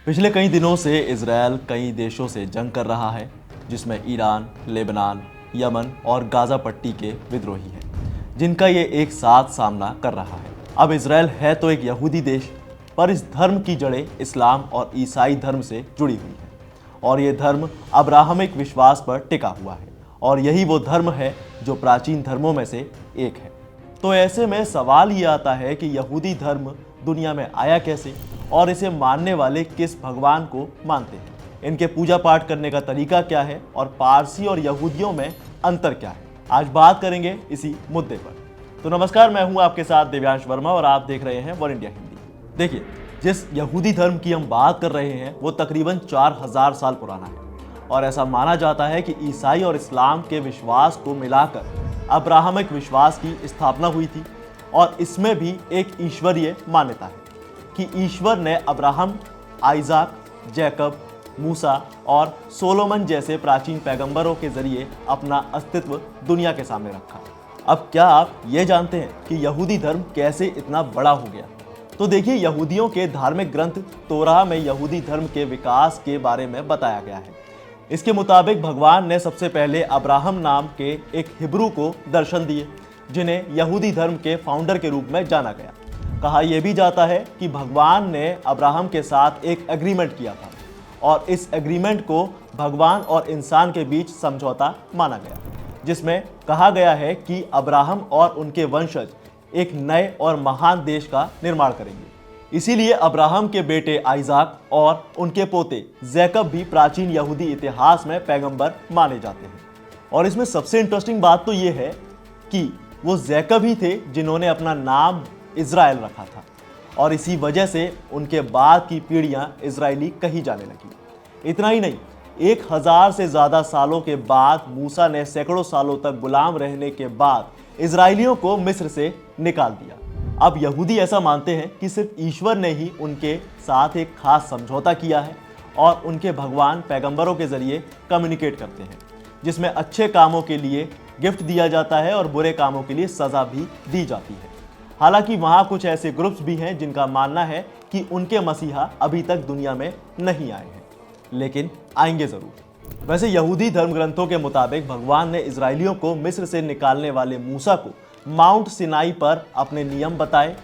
पिछले कई दिनों से इजराइल कई देशों से जंग कर रहा है, जिसमें ईरान, लेबनान, यमन और गाजा पट्टी के विद्रोही हैं, जिनका ये एक साथ सामना कर रहा है। अब इजराइल है तो एक यहूदी देश, पर इस धर्म की जड़ें इस्लाम और ईसाई धर्म से जुड़ी हुई हैं और ये धर्म अब्राहमिक विश्वास पर टिका हुआ है और यही वो धर्म है जो प्राचीन धर्मों में से एक है। तो ऐसे में सवाल ये आता है कि यहूदी धर्म दुनिया में आया कैसे और इसे मानने वाले किस भगवान को मानते हैं, इनके पूजा पाठ करने का तरीका क्या है और पारसी और यहूदियों में अंतर क्या है। आज बात करेंगे इसी मुद्दे पर। तो नमस्कार, मैं हूं आपके साथ दिव्यांश वर्मा और आप देख रहे हैं वन इंडिया हिंदी। देखिए, जिस यहूदी धर्म की हम बात कर रहे हैं वो तकरीबन 4000 साल पुराना है और ऐसा माना जाता है कि ईसाई और इस्लाम के विश्वास को मिलाकर अब्राहमिक विश्वास की स्थापना हुई थी और इसमें भी एक ईश्वरीय मान्यता है कि ईश्वर ने अब्राहम, आइजाक, जैकब, मूसा और सोलोमन जैसे प्राचीन पैगंबरों के जरिए अपना अस्तित्व दुनिया के सामने रखा। अब क्या आप ये जानते हैं कि यहूदी धर्म कैसे इतना बड़ा हो गया? तो देखिए, यहूदियों के धार्मिक ग्रंथ तोराह में यहूदी धर्म के विकास के बारे में बताया गया है। इसके मुताबिक भगवान ने सबसे पहले अब्राहम नाम के एक हिब्रू को दर्शन दिए, जिन्हें यहूदी धर्म के फाउंडर के रूप में जाना गया। कहा यह भी जाता है कि भगवान ने अब्राहम के साथ एक एग्रीमेंट किया था और इस एग्रीमेंट को भगवान और इंसान के बीच समझौता माना गया, जिसमें कहा गया है कि अब्राहम और उनके वंशज एक नए और महान देश का निर्माण करेंगे। इसीलिए अब्राहम के बेटे आइजाक और उनके पोते जैकब भी प्राचीन यहूदी इतिहास में पैगंबर माने जाते हैं। और इसमें सबसे इंटरेस्टिंग बात तो ये है कि वो जैकब ही थे जिन्होंने अपना नाम इजराइल रखा था और इसी वजह से उनके बाद की पीढ़ियां इजरायली कही जाने लगी। इतना ही नहीं, 1000 से ज़्यादा सालों के बाद मूसा ने सैकड़ों सालों तक गुलाम रहने के बाद इजरायलियों को मिस्र से निकाल दिया। अब यहूदी ऐसा मानते हैं कि सिर्फ ईश्वर ने ही उनके साथ एक खास समझौता किया है और उनके भगवान पैगंबरों के जरिए कम्युनिकेट करते हैं, जिसमें अच्छे कामों के लिए गिफ्ट दिया जाता है और बुरे कामों के लिए सज़ा भी दी जाती है। हालांकि वहाँ कुछ ऐसे ग्रुप्स भी हैं जिनका मानना है कि उनके मसीहा अभी तक दुनिया में नहीं आए हैं, लेकिन आएंगे ज़रूर। वैसे यहूदी धर्म ग्रंथों के मुताबिक भगवान ने इजरायलियों को मिस्र से निकालने वाले मूसा को माउंट सिनाई पर अपने नियम बताए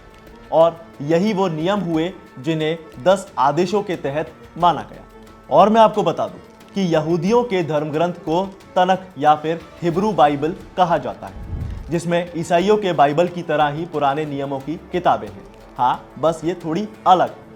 और यही वो नियम हुए जिन्हें 10 आदेशों के तहत माना गया। और मैं आपको बता दूं कि यहूदियों के धर्म ग्रंथ को तनख या फिर हिब्रू बाइबल कहा जाता है, जिसमें ईसाइयों के बाइबल की तरह ही पुराने नियमों की किताबें हैं। हाँ, बस ये थोड़ी अलग है।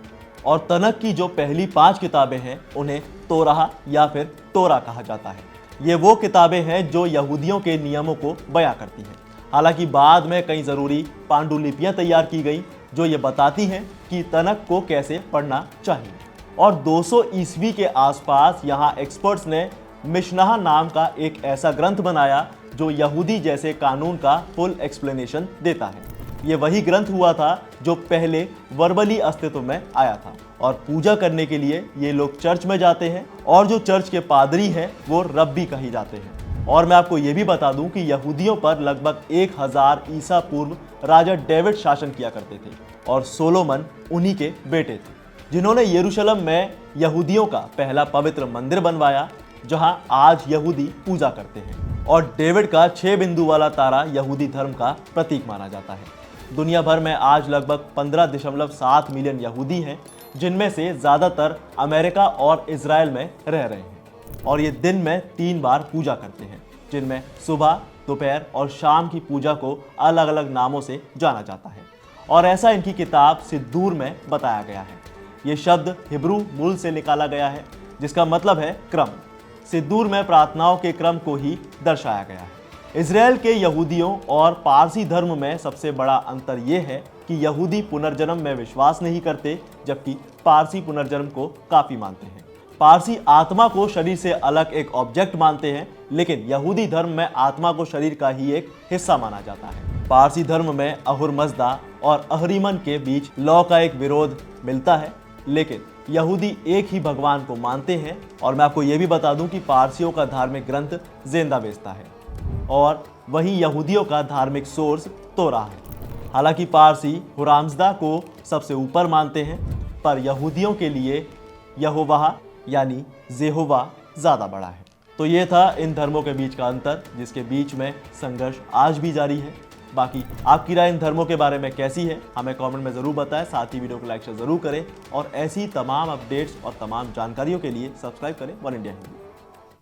और तनख की जो पहली 5 किताबें हैं उन्हें तोराह या फिर तोरा कहा जाता है। ये वो किताबें हैं जो यहूदियों के नियमों को बयां करती हैं। हालांकि बाद में कई ज़रूरी पांडुलिपियां तैयार की गई जो ये बताती हैं कि तनख को कैसे पढ़ना चाहिए। और 200 ईस्वी के आसपास यहाँ एक्सपर्ट्स ने मिशनाह नाम का एक ऐसा ग्रंथ बनाया जो यहूदी जैसे कानून का फुल एक्सप्लेनेशन देता है। ये वही ग्रंथ हुआ था जो पहले वर्बली अस्तित्व में आया था और पूजा करने के लिए ये लोग चर्च में जाते हैं और जो चर्च के पादरी हैं वो रब्बी कही जाते हैं। और मैं आपको ये भी बता दूं कि यहूदियों पर लगभग 1000 ईसा पूर्व राजा डेविड शासन किया करते थे और सोलोमन उन्हीं के बेटे थे, जिन्होंने यरूशलेम में यहूदियों का पहला पवित्र मंदिर बनवाया जहां आज यहूदी पूजा करते हैं। और डेविड का 6 बिंदु वाला तारा यहूदी धर्म का प्रतीक माना जाता है। दुनिया भर में आज लगभग 15.7 मिलियन यहूदी हैं, जिनमें से ज़्यादातर अमेरिका और इजराइल में रह रहे हैं और ये दिन में 3 बार पूजा करते हैं, जिनमें सुबह, दोपहर और शाम की पूजा को अलग अलग नामों से जाना जाता है। और ऐसा इनकी किताब सिद्दूर में बताया गया है। ये शब्द हिब्रू मूल से निकाला गया है, जिसका मतलब है क्रम। सिद्दूर में प्रार्थनाओं के क्रम को ही दर्शाया गया है। इजराइल के यहूदियों और पारसी धर्म में सबसे बड़ा अंतर यह है कि यहूदी पुनर्जन्म में विश्वास नहीं करते, जबकि पारसी पुनर्जन्म को काफ़ी मानते हैं। पारसी आत्मा को शरीर से अलग एक ऑब्जेक्ट मानते हैं, लेकिन यहूदी धर्म में आत्मा को शरीर का ही एक हिस्सा माना जाता है। पारसी धर्म में अहुर मज़दा और अहरीमन के बीच लौ का एक विरोध मिलता है, लेकिन यहूदी एक ही भगवान को मानते हैं। और मैं आपको ये भी बता दूं कि पारसियों का धार्मिक ग्रंथ ज़िंदा बेचता है और वहीं यहूदियों का धार्मिक सोर्स तोराह है। हालांकि पारसी हुरामज़दा को सबसे ऊपर मानते हैं, पर यहूदियों के लिए यहोवाह यानी जेहोवा ज़्यादा बड़ा है। तो ये था इन धर्मों के बीच का अंतर, जिसके बीच में संघर्ष आज भी जारी है। बाकी आपकी राय इन धर्मों के बारे में कैसी है हमें कमेंट में ज़रूर बताएं। साथ ही वीडियो को लाइक शेयर ज़रूर करें और ऐसी तमाम अपडेट्स और तमाम जानकारियों के लिए सब्सक्राइब करें वन इंडिया हिंदी।